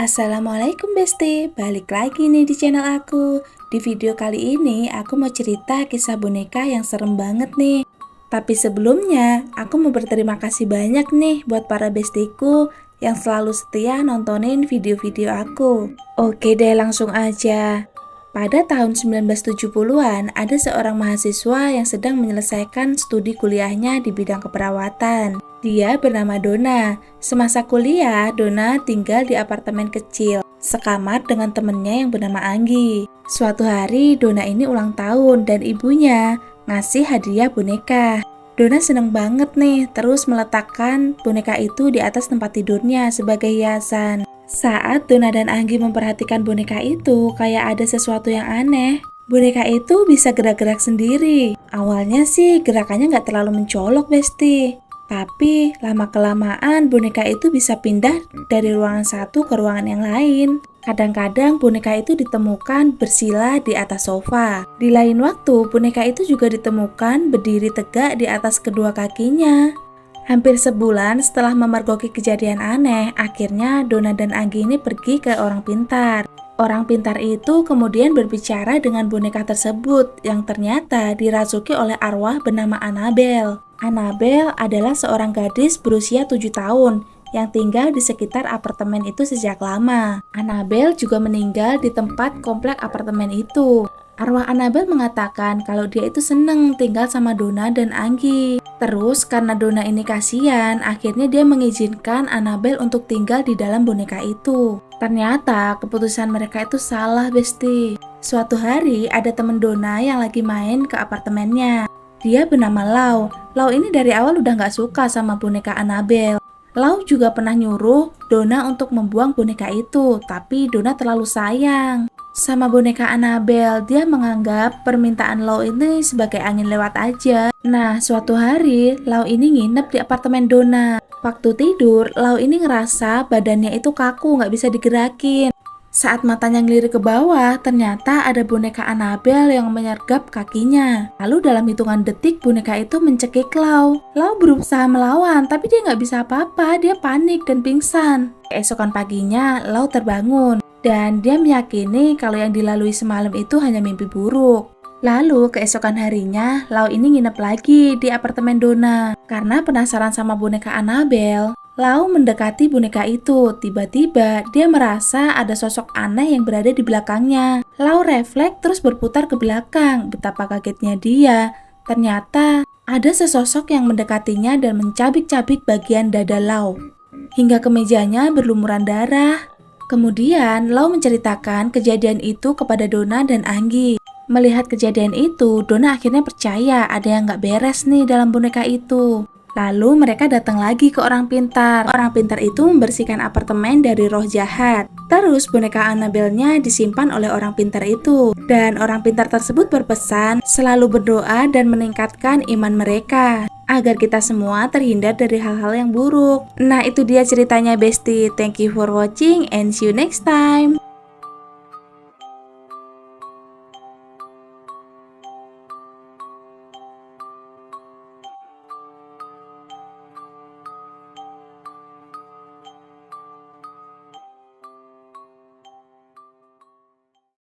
Assalamualaikum Besti, balik lagi nih di channel aku. Di video kali ini aku mau cerita kisah boneka yang serem banget nih. Tapi sebelumnya aku mau berterima kasih banyak nih buat para bestiku yang selalu setia nontonin video-video aku. Oke deh, langsung aja. Pada tahun 1970-an, ada seorang mahasiswa yang sedang menyelesaikan studi kuliahnya di bidang keperawatan. Dia bernama Donna. Semasa kuliah, Donna tinggal di apartemen kecil, sekamar dengan temennya yang bernama Anggi. Suatu hari, Donna ini ulang tahun dan ibunya ngasih hadiah boneka. Donna seneng banget nih, terus meletakkan boneka itu di atas tempat tidurnya sebagai hiasan. Saat Donna dan Anggi memperhatikan boneka itu, kayak ada sesuatu yang aneh. Boneka itu bisa gerak-gerak sendiri. Awalnya sih gerakannya nggak terlalu mencolok, Besti. Tapi lama-kelamaan boneka itu bisa pindah dari ruangan satu ke ruangan yang lain. Kadang-kadang boneka itu ditemukan bersila di atas sofa. Di lain waktu, boneka itu juga ditemukan berdiri tegak di atas kedua kakinya. Hampir sebulan setelah memergoki kejadian aneh, akhirnya Donna dan Anggi ini pergi ke orang pintar. Orang pintar itu kemudian berbicara dengan boneka tersebut yang ternyata dirasuki oleh arwah bernama Annabelle. Annabelle adalah seorang gadis berusia 7 tahun yang tinggal di sekitar apartemen itu sejak lama. Annabelle juga meninggal di tempat komplek apartemen itu. Arwah Annabelle mengatakan kalau dia itu seneng tinggal sama Donna dan Anggi. Terus karena Donna ini kasihan, akhirnya dia mengizinkan Annabelle untuk tinggal di dalam boneka itu. Ternyata keputusan mereka itu salah, Besti. Suatu hari ada temen Donna yang lagi main ke apartemennya. Dia bernama Lau. Lau ini dari awal udah gak suka sama boneka Annabelle. Lau juga pernah nyuruh Donna untuk membuang boneka itu, tapi Donna terlalu sayang sama boneka Annabelle. Dia menganggap permintaan Lau ini sebagai angin lewat aja. Nah, suatu hari Lau ini nginep di apartemen Donna. Waktu tidur, Lau ini ngerasa badannya itu kaku, nggak bisa digerakin. Saat matanya ngelirik ke bawah, ternyata ada boneka Annabelle yang menyergap kakinya. Lalu dalam hitungan detik, boneka itu mencekik Lau. Lau berusaha melawan, tapi dia nggak bisa apa-apa. Dia panik dan pingsan. Keesokan paginya, Lau terbangun. Dan dia meyakini kalau yang dilalui semalam itu hanya mimpi buruk. Lalu keesokan harinya, Lau ini nginep lagi di apartemen Donna. Karena penasaran sama boneka Annabelle, Lau mendekati boneka itu. Tiba-tiba dia merasa ada sosok aneh yang berada di belakangnya. Lau refleks terus berputar ke belakang. Betapa kagetnya dia. Ternyata ada sesosok yang mendekatinya dan mencabik-cabik bagian dada Lau hingga ke mejanya berlumuran darah. Kemudian, Lau menceritakan kejadian itu kepada Donna dan Anggi. Melihat kejadian itu, Donna akhirnya percaya ada yang gak beres nih dalam boneka itu. Lalu mereka datang lagi ke orang pintar. Orang pintar itu membersihkan apartemen dari roh jahat. Terus boneka Annabelle-nya disimpan oleh orang pintar itu. Dan orang pintar tersebut berpesan selalu berdoa dan meningkatkan iman mereka agar kita semua terhindar dari hal-hal yang buruk. Nah, itu dia ceritanya, Besti. Thank you for watching and see you next time.